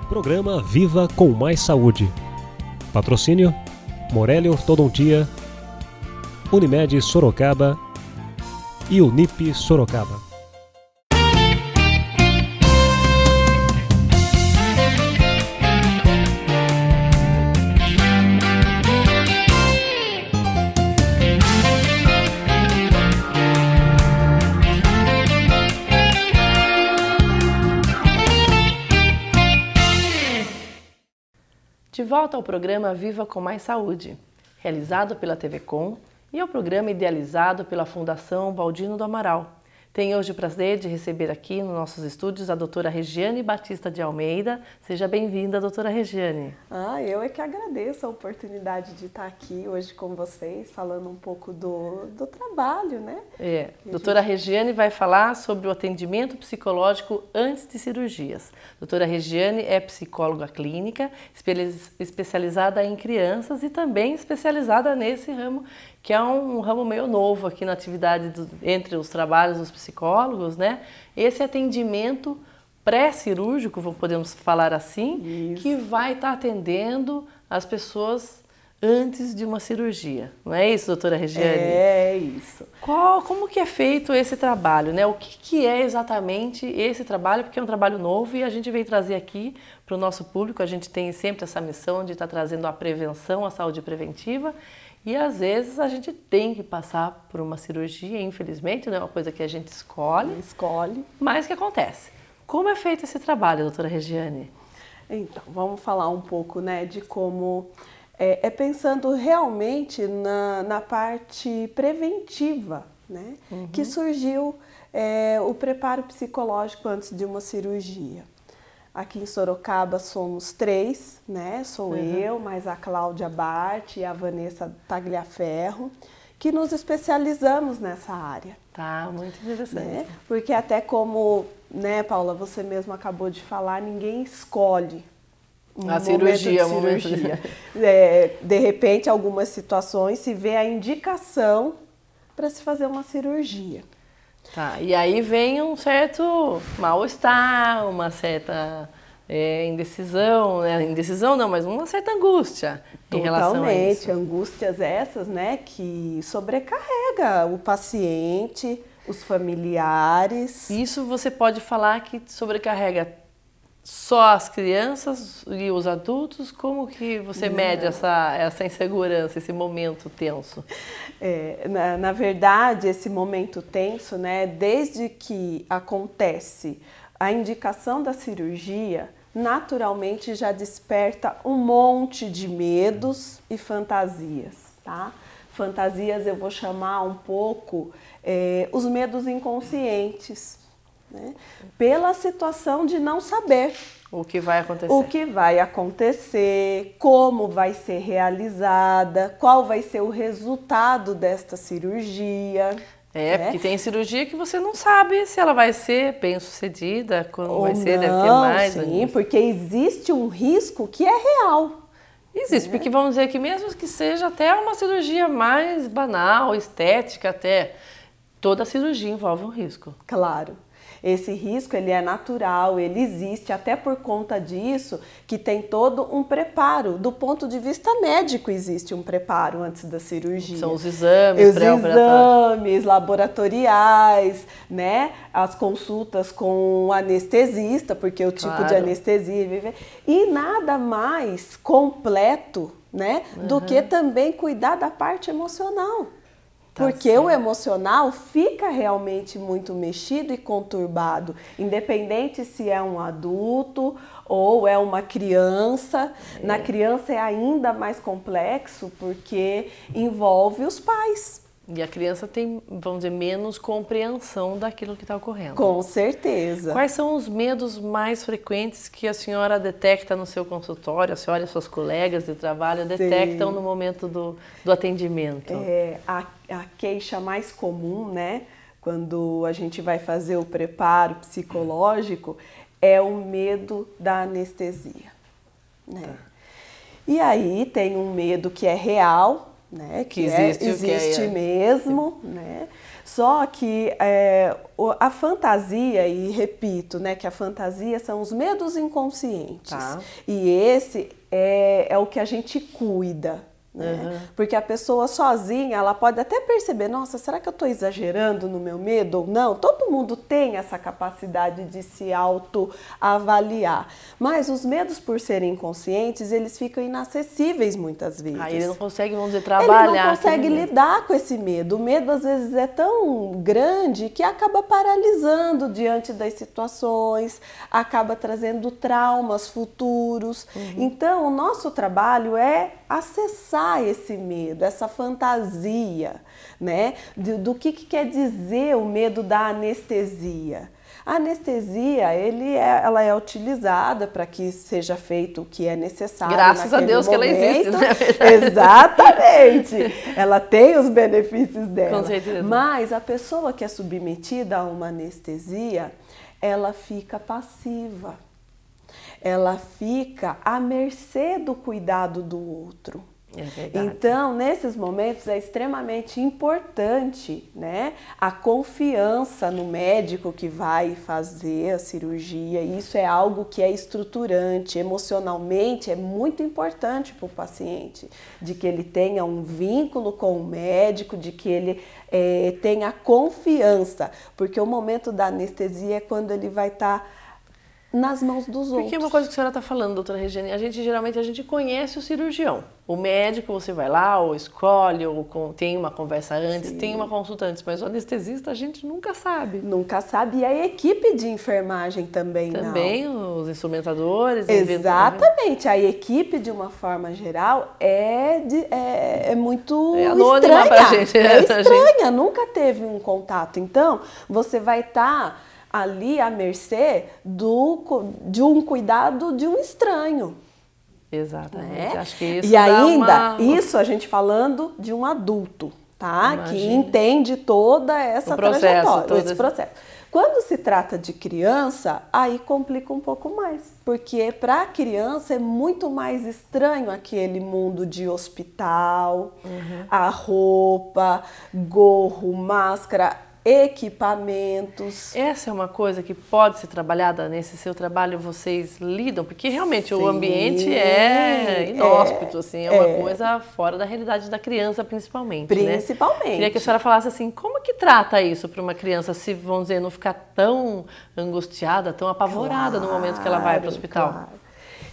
Programa Viva com Mais Saúde. Patrocínio: Morelli Ortodontia, Unimed Sorocaba e Unip Sorocaba. De volta ao programa Viva com Mais Saúde, realizado pela TV Com e ao programa idealizado pela Fundação Baldino do Amaral. Tenho hoje o prazer de receber aqui nos nossos estúdios a doutora Regiane Batista de Almeida. Seja bem-vinda, doutora Regiane. Eu é que agradeço a oportunidade de estar aqui hoje com vocês, falando um pouco do trabalho, né? Doutora Regiane vai falar sobre o atendimento psicológico antes de cirurgias. Doutora Regiane é psicóloga clínica, especializada em crianças e também especializada nesse ramo, que é um ramo meio novo aqui na atividade entre os trabalhos dos psicólogos, né? Esse atendimento pré-cirúrgico, podemos falar assim, isso, que vai estar atendendo as pessoas antes de uma cirurgia. Não é isso, doutora Regiane? É isso. Como que é feito esse trabalho, né? O que é exatamente esse trabalho? Porque é um trabalho novo e a gente veio trazer aqui para o nosso público. A gente tem sempre essa missão de estar trazendo a prevenção, a saúde preventiva. E às vezes a gente tem que passar por uma cirurgia, infelizmente, não é uma coisa que a gente escolhe. Mas que acontece. Como é feito esse trabalho, doutora Regiane? Então, vamos falar um pouco, né, de como pensando realmente na parte preventiva, né, que surgiu o preparo psicológico antes de uma cirurgia. Aqui em Sorocaba somos 3, né? Sou eu, mais a Cláudia Bart e a Vanessa Tagliaferro, que nos especializamos nessa área. Tá, muito interessante. Né? Porque até como, né, Paula, você mesmo acabou de falar, ninguém escolhe a cirurgia. De repente, algumas situações se vê a indicação para se fazer uma cirurgia. Tá, e aí vem um certo mal-estar, uma certa indecisão, né? Indecisão não, mas uma certa angústia em relação a isso. Totalmente, angústias essas, né, que sobrecarrega o paciente, os familiares. Isso você pode falar que sobrecarrega só as crianças e os adultos? Como que você mede essa insegurança, esse momento tenso? Na verdade, esse momento tenso, né, desde que acontece a indicação da cirurgia, naturalmente já desperta um monte de medos e fantasias, tá? Fantasias eu vou chamar um pouco os medos inconscientes, né? Pela situação de não saber o que vai acontecer. O que vai acontecer, como vai ser realizada, qual vai ser o resultado desta cirurgia. Porque tem cirurgia que você não sabe se ela vai ser bem-sucedida, quando vai ser, deve ter mais. Sim, porque existe um risco que é real. Existe, porque vamos dizer que mesmo que seja até uma cirurgia mais banal, estética até, toda cirurgia envolve um risco. Claro. Esse risco, ele é natural, ele existe, até por conta disso que tem todo um preparo. Do ponto de vista médico, existe um preparo antes da cirurgia. São os exames pré-operatórios. Os exames laboratoriais, né? As consultas com o anestesista, porque o tipo de anestesia... E nada mais completo, né? Do que também cuidar da parte emocional. Porque o emocional fica realmente muito mexido e conturbado, independente se é um adulto ou é uma criança. Na criança é ainda mais complexo porque envolve os pais. E a criança tem, vamos dizer, menos compreensão daquilo que está ocorrendo. Com certeza. Quais são os medos mais frequentes que a senhora detecta no seu consultório? A senhora e suas colegas de trabalho detectam no momento do atendimento? A queixa mais comum, né, quando a gente vai fazer o preparo psicológico, é o medo da anestesia. Né? E aí tem um medo que é real, né? Que existe mesmo, né? Só que a fantasia, e repito, né, que a fantasia são os medos inconscientes. Tá. E esse é o que a gente cuida. Né? Porque a pessoa sozinha, ela pode até perceber, nossa, será que eu estou exagerando no meu medo ou não? Todo mundo tem essa capacidade de se autoavaliar. Mas os medos, por serem inconscientes, eles ficam inacessíveis muitas vezes. Aí ele não consegue, vamos dizer, trabalhar. Ele não consegue lidar com esse medo. O medo, às vezes, é tão grande que acaba paralisando diante das situações, acaba trazendo traumas futuros. Então, o nosso trabalho é acessar esse medo, essa fantasia, né? Do que quer dizer o medo da anestesia. A anestesia, ela é utilizada para que seja feito o que é necessário. Graças a Deus momento. Que ela existe, né? Exatamente. Ela tem os benefícios dela. Com certeza. Mas a pessoa que é submetida a uma anestesia, ela fica passiva. Ela fica à mercê do cuidado do outro. É verdade. Então, nesses momentos é extremamente importante, né, a confiança no médico que vai fazer a cirurgia. Isso é algo que é estruturante, emocionalmente é muito importante para o paciente, de que ele tenha um vínculo com o médico, de que ele tenha confiança, porque o momento da anestesia é quando ele vai estar nas mãos dos outros. Porque uma coisa que a senhora está falando, doutora Regiane, geralmente a gente conhece o cirurgião. O médico, você vai lá, ou escolhe, ou tem uma conversa antes, Sim. tem uma consulta antes, mas o anestesista a gente nunca sabe. Nunca sabe. E a equipe de enfermagem também não. Também os instrumentadores. Exatamente. A equipe, de uma forma geral, é muito anônima estranha. pra gente. É estranha, nunca teve um contato. Então, você vai estar ali à mercê de um cuidado de um estranho. Exatamente. Né? Acho que isso e ainda, isso a gente falando de um adulto, tá? Imagina. Que entende toda essa trajetória, esse processo. Quando se trata de criança, aí complica um pouco mais, porque para a criança é muito mais estranho aquele mundo de hospital, a roupa, gorro, máscara, equipamentos. Essa é uma coisa que pode ser trabalhada nesse seu trabalho, vocês lidam? Porque realmente o ambiente é inóspito, assim, é uma coisa fora da realidade da criança, principalmente. Principalmente. Né? Queria que a senhora falasse assim, como que trata isso para uma criança, se, vamos dizer, não ficar tão angustiada, tão apavorada no momento que ela vai para o hospital? Claro.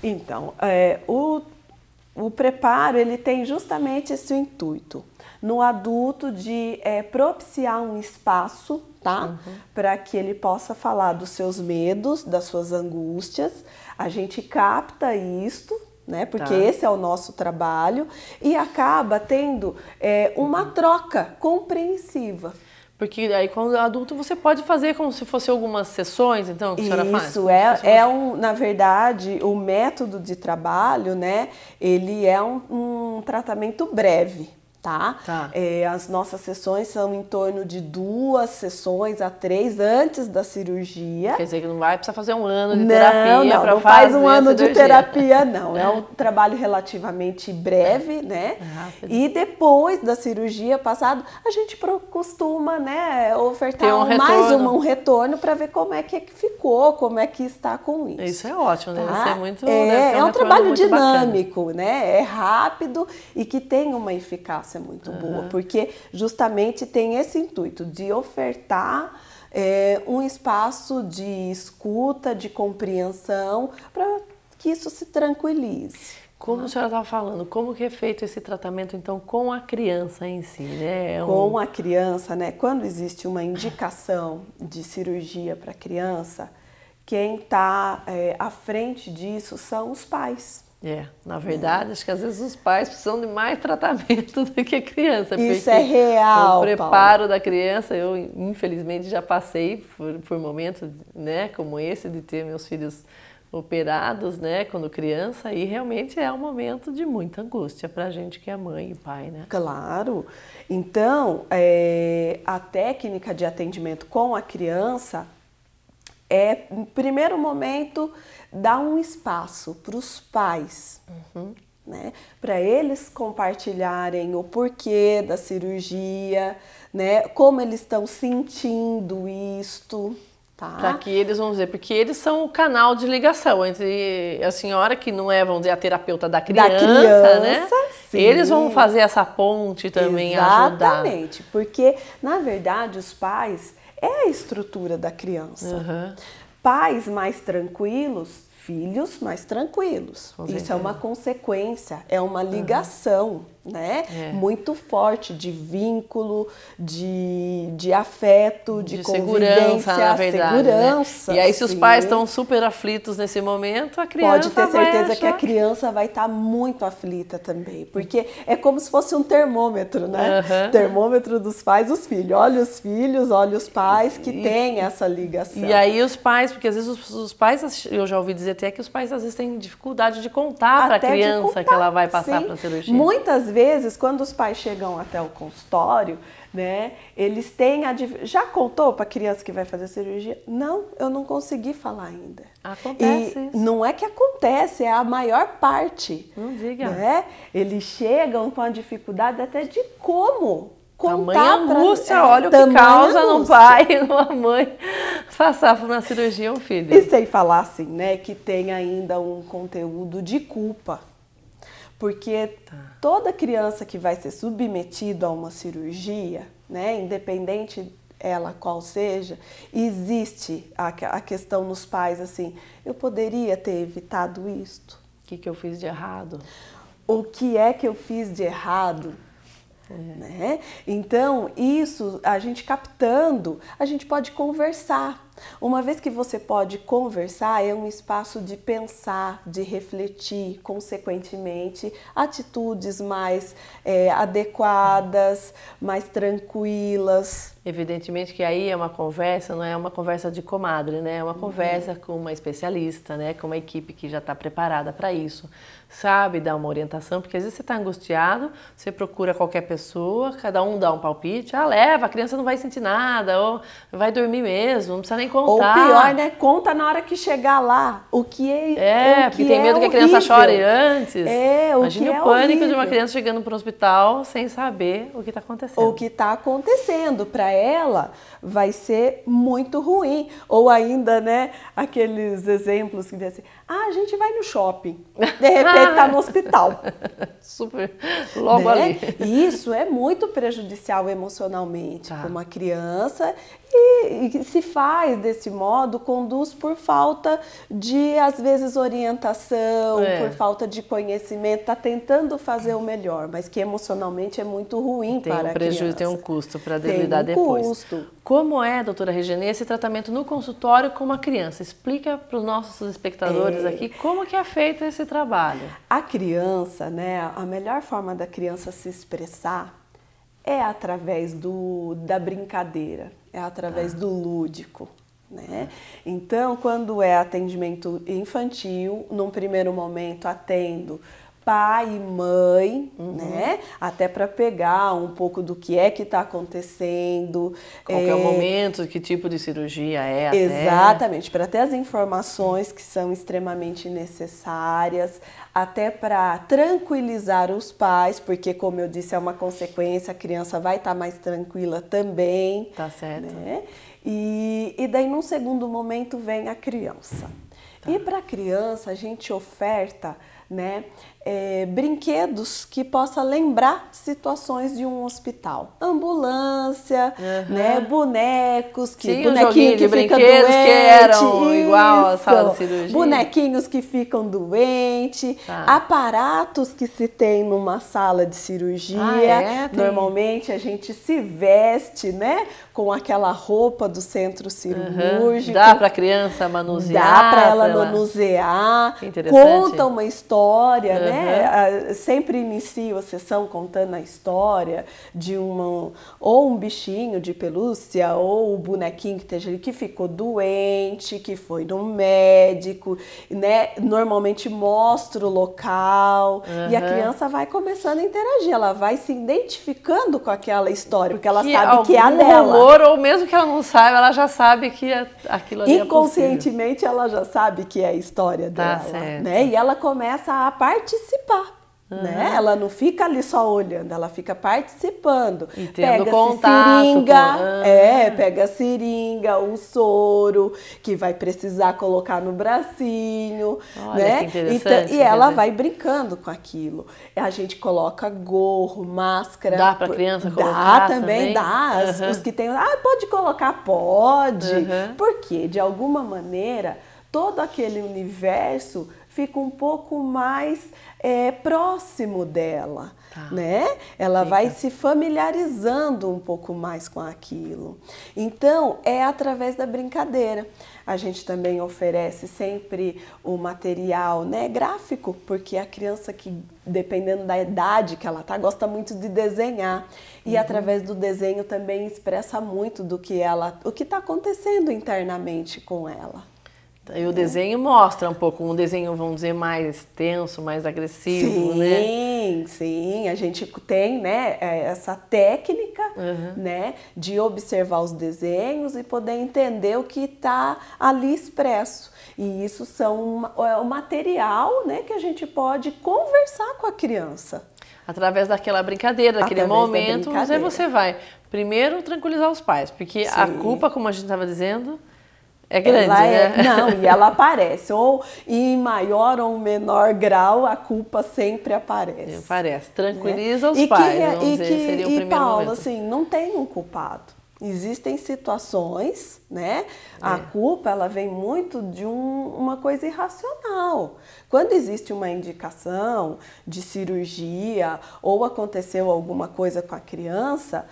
Então, o preparo, ele tem justamente esse intuito. No adulto de propiciar um espaço, tá? Para que ele possa falar dos seus medos, das suas angústias. A gente capta isto, né? Porque esse é o nosso trabalho e acaba tendo uma troca compreensiva. Porque aí quando adulto você pode fazer como se fosse algumas sessões, então, que a senhora faz? Isso, na verdade, o método de trabalho, né? Ele é um tratamento breve. Tá? As nossas sessões são em torno de 2 sessões a 3 antes da cirurgia. Quer dizer que não vai precisar fazer um ano de terapia para não faz um ano de terapia, não. É um trabalho relativamente breve, né? E depois da cirurgia passada, a gente costuma, né, ofertar mais um retorno para ver como é que ficou, como é que está com isso. Isso é ótimo, né? Isso é muito, é um trabalho dinâmico, né? É rápido e que tem uma eficácia muito boa, porque justamente tem esse intuito de ofertar um espaço de escuta, de compreensão, para que isso se tranquilize. Como a senhora estava falando, como que é feito esse tratamento, então, com a criança em si, né? Com a criança, né? Quando existe uma indicação de cirurgia para a criança, quem está à frente disso são os pais. Na verdade, acho que às vezes os pais precisam de mais tratamento do que a criança. Isso é real, o preparo da criança, eu infelizmente já passei por momentos, né, como esse, de ter meus filhos operados, né, quando criança, e realmente é um momento de muita angústia para a gente que é mãe e pai, né? Claro. Então, a técnica de atendimento com a criança no primeiro momento, dar um espaço para os pais né? Para eles compartilharem o porquê da cirurgia, né? Como eles estão sentindo isto. Tá. Para que eles, vamos dizer, porque eles são o canal de ligação entre a senhora, que não é, vamos dizer, a terapeuta da criança, né? Sim. Eles vão fazer essa ponte também, ajudar. Exatamente, porque, na verdade, os pais é a estrutura da criança. Pais mais tranquilos, filhos mais tranquilos. Isso é uma consequência, é uma ligação, né? Muito forte de vínculo, de afeto, de convivência, segurança, na verdade, segurança. Né? E aí, se os pais estão super aflitos nesse momento, a criança pode ter certeza vai que a criança vai estar muito aflita também, porque é como se fosse um termômetro, né? Termômetro dos pais, os filhos. Olha os filhos, olha os pais que têm essa ligação. E aí os pais, porque às vezes os pais, eu já ouvi dizer até que os pais às vezes têm dificuldade de contar para a criança que ela vai passar para a cirurgia. Muitas vezes, quando os pais chegam até o consultório, né, eles têm já contou para a criança que vai fazer a cirurgia? Não, eu não consegui falar ainda. Acontece e isso. Não é que acontece, é a maior parte. Não diga. Né? Eles chegam com a dificuldade até de como contar. Tamanha angústia, olha o que causa no pai e numa mãe passar por uma cirurgia um filho. E sem falar assim, né, que tem ainda um conteúdo de culpa. Porque toda criança que vai ser submetida a uma cirurgia, né, independente ela qual seja, existe a questão nos pais assim, eu poderia ter evitado isto? O que eu fiz de errado? O que é que eu fiz de errado? Né? Então, isso, a gente captando, a gente pode conversar. Uma vez que você pode conversar, é um espaço de pensar, de refletir, consequentemente, atitudes mais adequadas, mais tranquilas. Evidentemente que aí é uma conversa, não é uma conversa de comadre, né? É uma conversa com uma especialista, né? Com uma equipe que já está preparada para isso, sabe dar uma orientação, porque às vezes você está angustiado, você procura qualquer pessoa, cada um dá um palpite, leva, a criança não vai sentir nada, ou vai dormir mesmo, não precisa nem contar. Ou pior, né? Conta na hora que chegar lá, o que é porque tem medo que a criança chore antes. Imagine o pânico horrível de uma criança chegando para o hospital sem saber o que está acontecendo. O que está acontecendo para ela vai ser muito ruim. Ou ainda, né, aqueles exemplos que dizem assim, a gente vai no shopping, de repente está no hospital. Super, logo ali. E isso é muito prejudicial emocionalmente para uma criança e se faz desse modo, conduz por falta de, às vezes, orientação, por falta de conhecimento, está tentando fazer o melhor, mas que emocionalmente é muito ruim para a criança. Tem um custo para lidar depois. Custo. Como é, doutora Regiane, esse tratamento no consultório com uma criança? Explica para os nossos espectadores aqui como que é feito esse trabalho. A criança, né, a melhor forma da criança se expressar é através da brincadeira, é através do lúdico. Né? Então, quando é atendimento infantil, num primeiro momento atendo pai e mãe, né? Até para pegar um pouco do que é que está acontecendo. Qual é o momento, que tipo de cirurgia é. Exatamente, para ter as informações que são extremamente necessárias, até para tranquilizar os pais, porque como eu disse, é uma consequência, a criança vai estar mais tranquila também. Tá certo. Né? E daí, num segundo momento, vem a criança. E para a criança, a gente oferta, né, brinquedos que possa lembrar situações de um hospital. Ambulância, né, bonecos, bonequinhos que ficam doentes, que eram igual à sala de cirurgia. Bonequinhos que ficam doentes, aparatos que se tem numa sala de cirurgia. Normalmente a gente se veste, né, com aquela roupa do centro cirúrgico. Dá para a criança manusear. Dá para ela manusear. Conta uma história, né? Sempre inicio a sessão contando a história de ou um bichinho de pelúcia ou o bonequinho que esteja ali que ficou doente, que foi no médico, né? Normalmente mostro o local e a criança vai começando a interagir, ela vai se identificando com aquela história, porque ela sabe que é a dela. Rumor, ou mesmo que ela não saiba, ela já sabe que aquilo ali é possível. Inconscientemente ela já sabe que é a história dela, né? E ela começa a participar. né? Ela não fica ali só olhando, ela fica participando. E tendo pega contato seringa, com... pega a seringa, o soro, que vai precisar colocar no bracinho, Olha, né? que interessante. E ela vai brincando com aquilo. A gente coloca gorro, máscara. Dá para a criança colocar? Dá também, dá. Os que tem, pode colocar? Pode. Porque, de alguma maneira, todo aquele universo fica um pouco mais próximo dela, né? Ela vai se familiarizando um pouco mais com aquilo. Então, é através da brincadeira. A gente também oferece sempre o material, né, gráfico, porque a criança que, dependendo da idade que ela tá, gosta muito de desenhar. E através do desenho também expressa muito do que o que está acontecendo internamente com ela. E o desenho mostra um pouco, um desenho, vamos dizer, mais tenso, mais agressivo, né? Sim, sim. A gente tem, né, essa técnica, né, de observar os desenhos e poder entender o que está ali expresso. E isso é o material, né, que a gente pode conversar com a criança. Através daquela brincadeira, daquele momento, você vai primeiro tranquilizar os pais, porque a culpa, como a gente estava dizendo... É grande, né? Não, e ela aparece. Ou em maior ou menor grau, a culpa sempre aparece. Aparece. Tranquiliza os pais, vamos dizer, seria o primeiro Paulo, momento. assim, não tem um culpado. Existem situações, né? A culpa, ela vem muito de uma coisa irracional. Quando existe uma indicação de cirurgia ou aconteceu alguma coisa com a criança...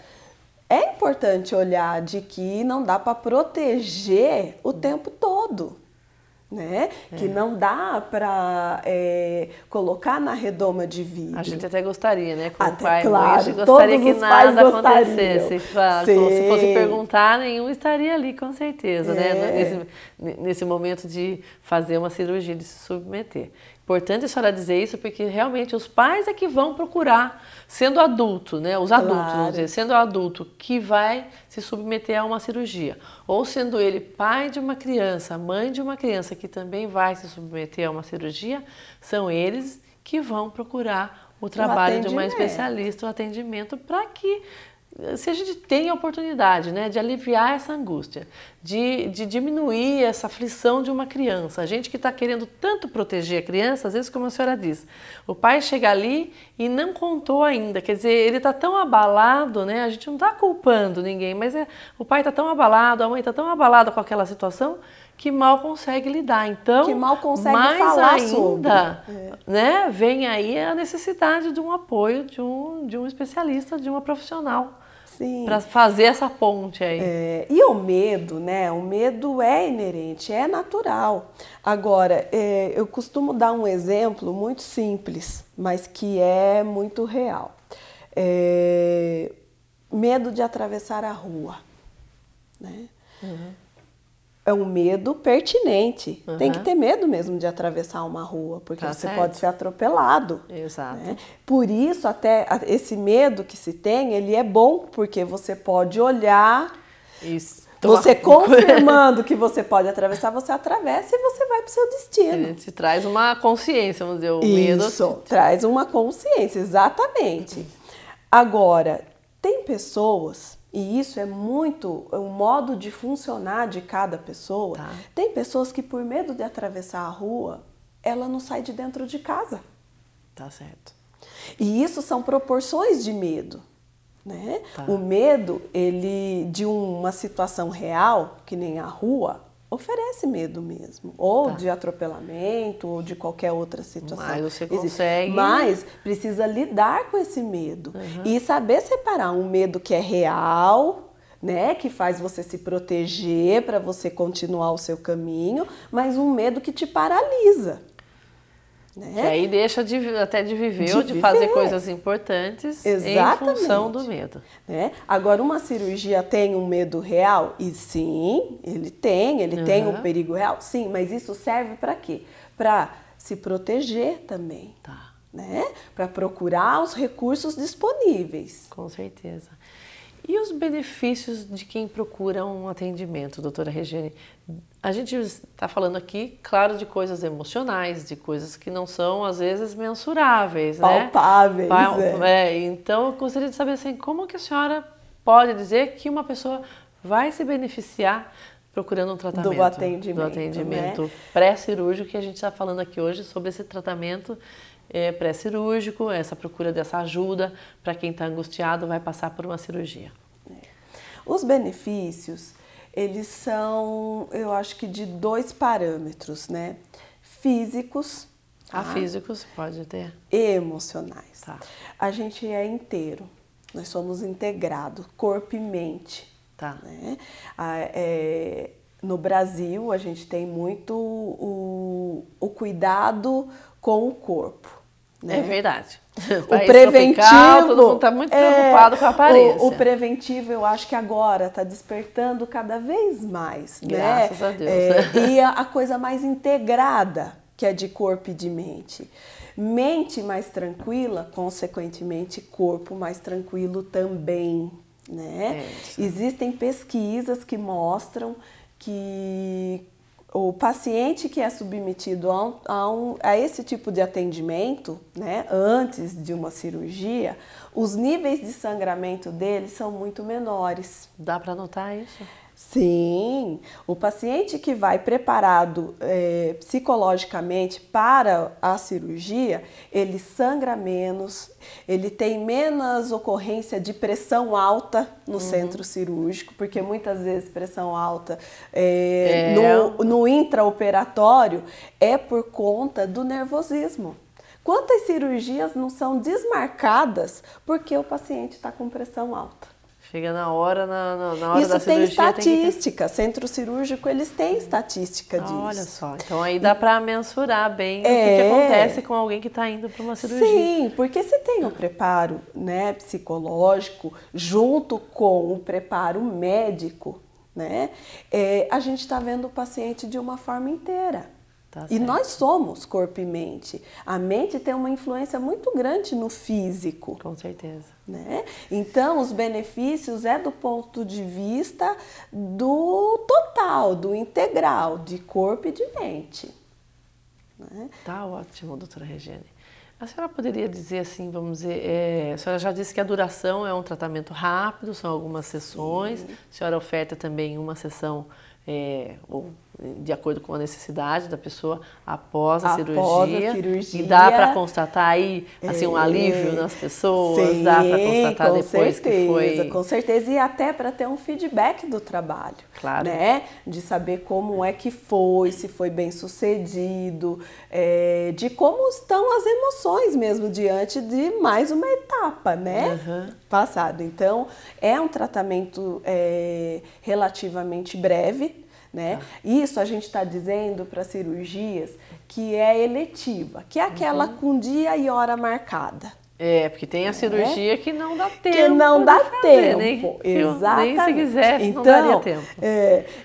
É importante olhar de que não dá para proteger o tempo todo, né? Que não dá para colocar na redoma de vidro. A gente até gostaria, né? Como até, pai, claro, mãe, a gente gostaria que nada acontecesse. Se fosse perguntar, nenhum estaria ali, com certeza, né? Nesse momento de fazer uma cirurgia, de se submeter. Importante a senhora dizer isso, porque realmente os pais é que vão procurar, sendo adulto, né? Os adultos, vamos dizer, sendo adulto que vai se submeter a uma cirurgia, ou sendo ele pai de uma criança, mãe de uma criança que também vai se submeter a uma cirurgia, são eles que vão procurar o trabalho de uma especialista, o atendimento, para que se a gente tem a oportunidade, né, de aliviar essa angústia, de diminuir essa aflição de uma criança. A gente que está querendo tanto proteger a criança, às vezes, como a senhora diz, o pai chega ali e não contou ainda, quer dizer, ele está tão abalado, né, a gente não está culpando ninguém, mas o pai está tão abalado, a mãe está tão abalada com aquela situação, que mal consegue lidar. Então, que mal consegue mais falar ainda, né, vem aí a necessidade de um apoio de um especialista, de uma profissional. Para fazer essa ponte aí. E o medo, né? O medo é inerente, é natural. Agora, eu costumo dar um exemplo muito simples, mas que é muito real. Medo de atravessar a rua, né? É um medo pertinente. Tem que ter medo mesmo de atravessar uma rua, porque você pode ser atropelado. Exato. Né? Por isso, até esse medo que se tem, ele é bom, porque você pode olhar, você confirmando que você pode atravessar, você atravessa e você vai para o seu destino. Ele te traz uma consciência, vamos dizer, o medo. Isso, traz uma consciência, exatamente. Agora, tem pessoas... E isso é muito o modo de funcionar de cada pessoa. Tem pessoas que, por medo de atravessar a rua, ela não sai de dentro de casa. Tá certo. E isso são proporções de medo, né? O medo, ele de uma situação real, que nem a rua, oferece medo mesmo. Ou de atropelamento, ou de qualquer outra situação. Mas você consegue... Mas precisa lidar com esse medo. E saber separar um medo que é real, né? Que faz você se proteger para você continuar o seu caminho, mas um medo que te paralisa. Né? Que aí deixa até de viver ou de fazer coisas importantes em função do medo. Né? Agora, uma cirurgia tem um medo real? E sim, ele tem um perigo real? Sim, mas isso serve para quê? Para se proteger também. Né? Para procurar os recursos disponíveis. Com certeza. E os benefícios de quem procura um atendimento, doutora Regiane? A gente está falando aqui, claro, de coisas emocionais, de coisas que não são, às vezes, mensuráveis, palpáveis, né? Então, eu gostaria de saber, assim, como que a senhora pode dizer que uma pessoa vai se beneficiar procurando um tratamento do atendimento né? Pré-cirúrgico, que a gente está falando aqui hoje sobre esse tratamento pré-cirúrgico, essa procura dessa ajuda para quem está angustiado vai passar por uma cirurgia. Os benefícios, eles são, eu acho que de 2 parâmetros, né? Físicos. Físicos pode ter. E emocionais. Tá. A gente é inteiro, nós somos integrados, corpo e mente. Tá. Né? No Brasil, a gente tem muito o cuidado com o corpo. Né? É verdade. O preventivo, tropical, todo mundo está muito preocupado com a aparência. O preventivo, eu acho que agora está despertando cada vez mais. Graças a Deus. E a coisa mais integrada, que é de corpo e de mente. Mente mais tranquila, consequentemente, corpo mais tranquilo também. Né? Existem pesquisas que mostram que o paciente que é submetido a esse tipo de atendimento, né, antes de uma cirurgia, os níveis de sangramento dele são muito menores. Dá para notar isso? Sim, o paciente que vai preparado psicologicamente para a cirurgia, ele sangra menos, ele tem menos ocorrência de pressão alta no centro cirúrgico, porque muitas vezes pressão alta no intraoperatório é por conta do nervosismo. Quantas cirurgias não são desmarcadas porque o paciente está com pressão alta? Chega na hora, na hora Isso da cirurgia. Isso tem estatística. Centro cirúrgico, eles têm estatística disso. Olha só. Então aí dá para mensurar bem o que acontece com alguém que está indo para uma cirurgia. Sim, porque se tem o preparo, né, psicológico junto com o preparo médico, né, a gente está vendo o paciente de uma forma inteira. Tá e nós somos corpo e mente. A mente tem uma influência muito grande no físico. Com certeza. Né? Então, os benefícios do ponto de vista do total, do integral, de corpo e de mente. Né? Tá ótimo, doutora Regiane. A senhora poderia dizer assim, vamos dizer, a senhora já disse que a duração é um tratamento rápido, são algumas sessões. A senhora oferta também uma sessão de acordo com a necessidade da pessoa após a cirurgia. E dá para constatar aí assim, um alívio nas pessoas? Sim, dá para constatar depois certeza, que foi... Com certeza, e até para ter um feedback do trabalho. Claro. Né? De saber como é que foi, se foi bem sucedido, de como estão as emoções mesmo diante de mais uma etapa, né? Passado. Então, é um tratamento relativamente breve. Né? Isso a gente está dizendo para cirurgias que é eletiva, que é aquela com dia e hora marcada. Porque tem a cirurgia que não dá tempo. Que não dá tempo, exatamente. Nem se quisesse, então, não daria tempo.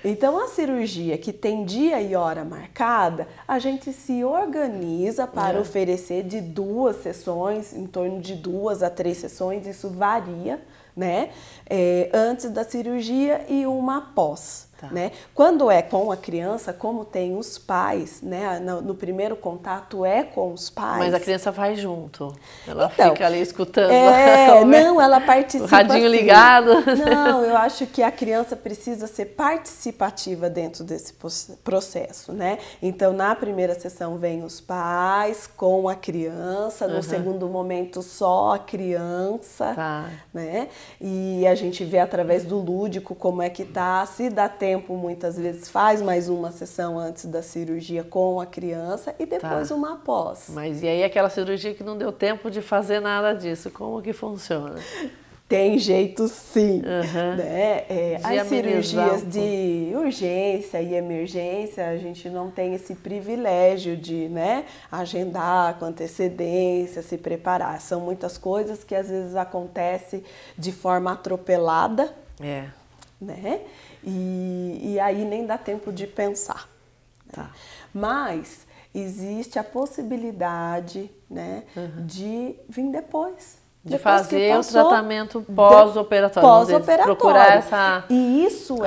Então, a cirurgia que tem dia e hora marcada, a gente se organiza para oferecer de 2 sessões, em torno de 2 a 3 sessões, isso varia, né? Antes da cirurgia e uma após. Tá. Né? Quando é com a criança, como tem os pais, né? No primeiro contato com os pais. Mas a criança vai junto, ela fica ali escutando. Não, ela participa. O radinho ligado. Não, eu acho que a criança precisa ser participativa dentro desse processo, né? Então, na primeira sessão vem os pais com a criança, no segundo momento só a criança, né? E a gente vê através do lúdico como é que tá, se dá tempo, muitas vezes faz mais uma sessão antes da cirurgia com a criança e depois uma após. Mas e aí aquela cirurgia que não deu tempo de fazer nada disso, como que funciona? Tem jeito sim, né? As cirurgias de urgência e emergência, a gente não tem esse privilégio de, né, agendar com antecedência, se preparar. São muitas coisas que às vezes acontecem de forma atropelada, né? E aí nem dá tempo de pensar. Né? Mas existe a possibilidade, né, de vir depois. De fazer o tratamento pós-operatório. Pós-operatório. Procurar essa E isso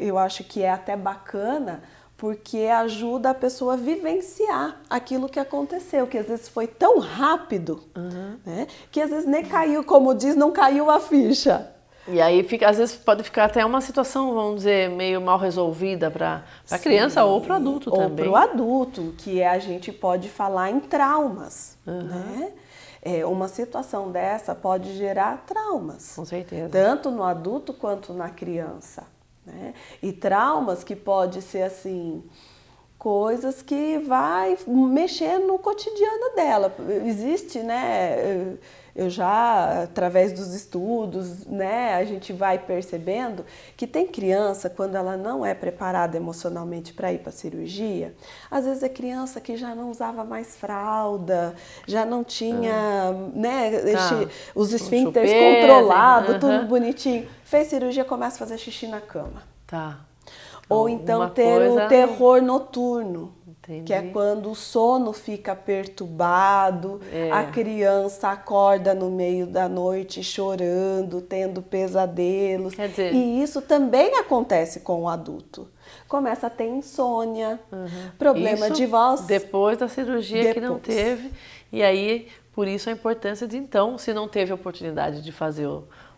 eu acho que é até bacana, porque ajuda a pessoa a vivenciar aquilo que aconteceu, que às vezes foi tão rápido, né, que às vezes nem caiu, como diz, não caiu a ficha. E aí, às vezes, pode ficar até uma situação, vamos dizer, meio mal resolvida para a criança ou para o adulto também. Ou para o adulto, que a gente pode falar em traumas, né? Uma situação dessa pode gerar traumas. Com certeza. Tanto no adulto quanto na criança, né? E traumas que pode ser assim, coisas que vai mexer no cotidiano dela. Existe, né? Eu já, através dos estudos, né, a gente vai percebendo que tem criança, quando ela não é preparada emocionalmente para ir para a cirurgia, às vezes é criança que já não usava mais fralda, já não tinha, né, os esfíncteres controlados, tudo bonitinho. Fez cirurgia, começa a fazer xixi na cama. Ou então ter o terror noturno. Entendi. Que é quando o sono fica perturbado, a criança acorda no meio da noite chorando, tendo pesadelos. Quer dizer, e isso também acontece com o adulto. Começa a ter insônia, problema de voz. Depois da cirurgia que não teve. E aí, por isso a importância de, então, se não teve a oportunidade de fazer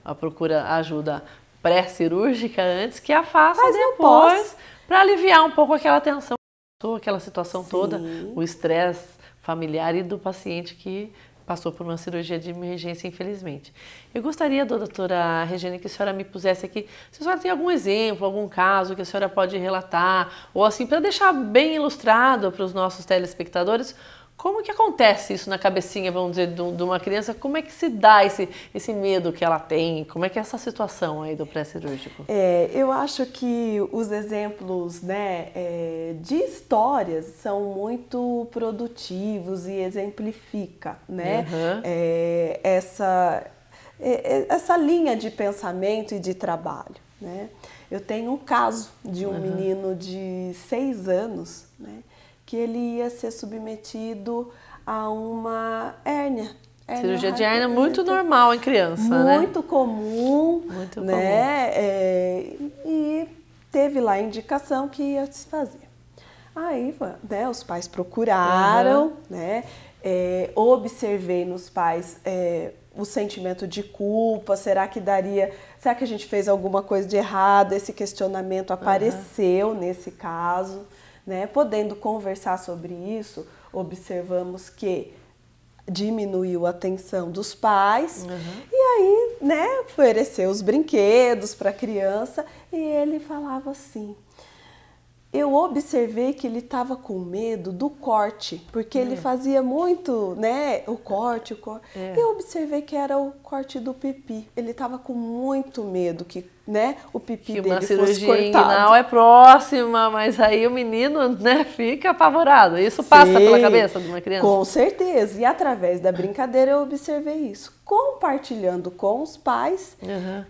a ajuda pré-cirúrgica antes, que a faça depois, para aliviar um pouco aquela tensão. Aquela situação toda, o estresse familiar e do paciente que passou por uma cirurgia de emergência, infelizmente. Eu gostaria, doutora Regiane, que a senhora me pusesse aqui, se a senhora tem algum exemplo, algum caso que a senhora pode relatar, ou assim, para deixar bem ilustrado para os nossos telespectadores, como que acontece isso na cabecinha, vamos dizer, de uma criança? Como é que se dá esse medo que ela tem? Como é que é essa situação aí do pré-cirúrgico? Eu acho que os exemplos, né, de histórias são muito produtivos e exemplifica, né, essa linha de pensamento e de trabalho, né? Eu tenho um caso de um menino de 6 anos, né, que ele ia ser submetido a uma hérnia. Cirurgia de hérnia muito normal em criança, né? Muito comum, né? E teve lá a indicação que ia se fazer. Aí, né, os pais procuraram, né? Observei nos pais o sentimento de culpa, será que a gente fez alguma coisa de errado? Esse questionamento apareceu nesse caso. Né? Podendo conversar sobre isso, observamos que diminuiu a tensão dos pais e aí, né, ofereceu os brinquedos para a criança e ele falava assim, eu observei que ele estava com medo do corte, porque ele fazia muito, né, o corte. Eu observei que era o corte do pipi. Ele estava com muito medo que, né, o pipi dele fosse cortado. Uma cirurgia inguinal é próxima, mas aí o menino, né, fica apavorado. Isso passa pela cabeça de uma criança? Com certeza. E através da brincadeira eu observei isso. Compartilhando com os pais,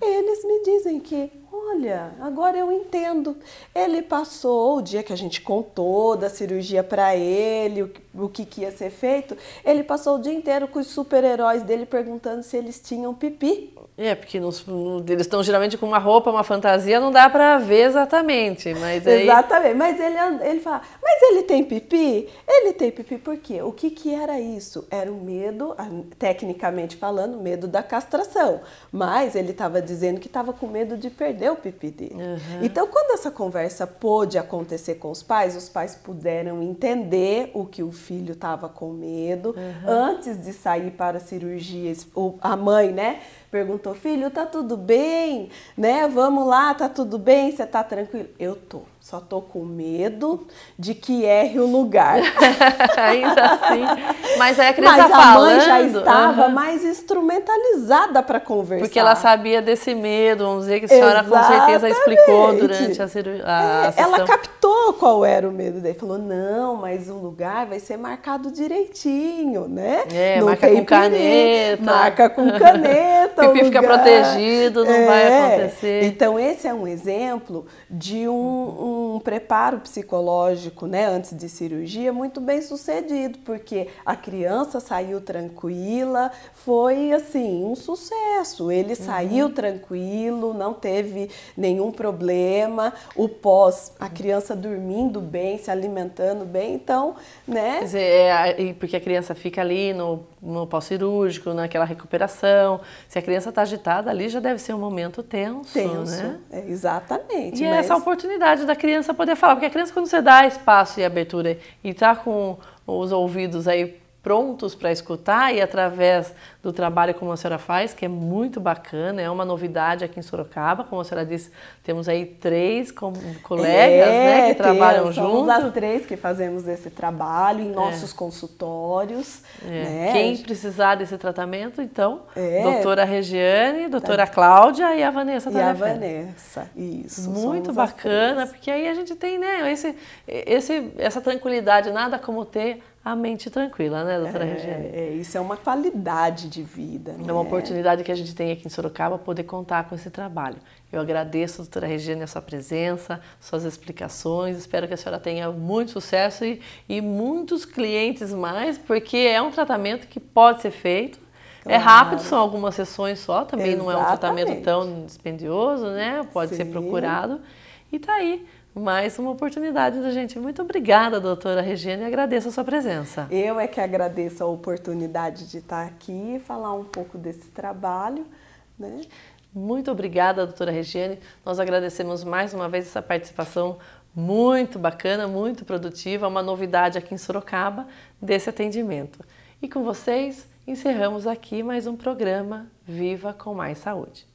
eles me dizem que, olha, agora eu entendo. Ele passou o dia que a gente contou da cirurgia para ele, o que ia ser feito, ele passou o dia inteiro com os super-heróis dele perguntando se eles tinham pipi. Porque eles estão geralmente com uma roupa, uma fantasia, não dá para ver exatamente. Mas aí... Exatamente, mas ele fala, mas ele tem pipi? Ele tem pipi por quê? O que era isso? Era o medo, tecnicamente falando, medo da castração. Mas ele estava dizendo que estava com medo de perder o pipi dele. Então, quando essa conversa pôde acontecer com os pais puderam entender o que o filho estava com medo. Antes de sair para a cirurgia, a mãe, né, perguntou, filho, tá tudo bem? Né? Vamos lá, tá tudo bem? Você tá tranquilo? Eu tô. Só tô com medo de que erre o lugar. Ainda assim. Mas aí a criança falando... Mas a mãe já estava mais instrumentalizada para conversar. Porque ela sabia desse medo, vamos dizer que a senhora com certeza explicou durante a cirurgia. Ela captou, qual era o medo dele. Ele falou, não, mas o lugar vai ser marcado direitinho, né? Não marca com caneta. Marca com caneta. O pipi fica protegido, não vai acontecer. Então, esse é um exemplo de um preparo psicológico, né, antes de cirurgia, muito bem sucedido, porque a criança saiu tranquila, foi assim, um sucesso. Ele saiu tranquilo, não teve nenhum problema. O pós, a criança dormindo bem, se alimentando bem, então, né? Quer dizer, porque a criança fica ali no pós-cirúrgico, naquela recuperação. Se a criança está agitada ali, já deve ser um momento tenso, né? Exatamente. E essa oportunidade da criança poder falar, porque a criança, quando você dá espaço e abertura e está com os ouvidos aí prontos para escutar, e através do trabalho como a senhora faz, que é muito bacana, é uma novidade aqui em Sorocaba, como a senhora disse, temos aí 3 colegas, né, que trabalham juntos. Somos as 3 que fazemos esse trabalho em nossos consultórios. Né? Quem precisar desse tratamento, então, doutora Regiane, doutora Cláudia e a Vanessa também. E a Vanessa, isso. Muito bacana, porque aí a gente tem, né, essa tranquilidade, nada como ter a mente tranquila, né, doutora Regiane? Isso é uma qualidade de vida. Né? É uma oportunidade que a gente tem aqui em Sorocaba poder contar com esse trabalho. Eu agradeço, doutora Regiane, a sua presença, suas explicações. Espero que a senhora tenha muito sucesso e muitos clientes mais, porque é um tratamento que pode ser feito. Claro. É rápido, são algumas sessões só, também não é um tratamento tão dispendioso, né? Pode ser procurado. E tá aí. Mais uma oportunidade da gente. Muito obrigada, doutora Regiane, e agradeço a sua presença. Eu é que agradeço a oportunidade de estar aqui e falar um pouco desse trabalho, né? Muito obrigada, doutora Regiane. Nós agradecemos mais uma vez essa participação muito bacana, muito produtiva, uma novidade aqui em Sorocaba desse atendimento. E com vocês, encerramos aqui mais um programa Viva com Mais Saúde.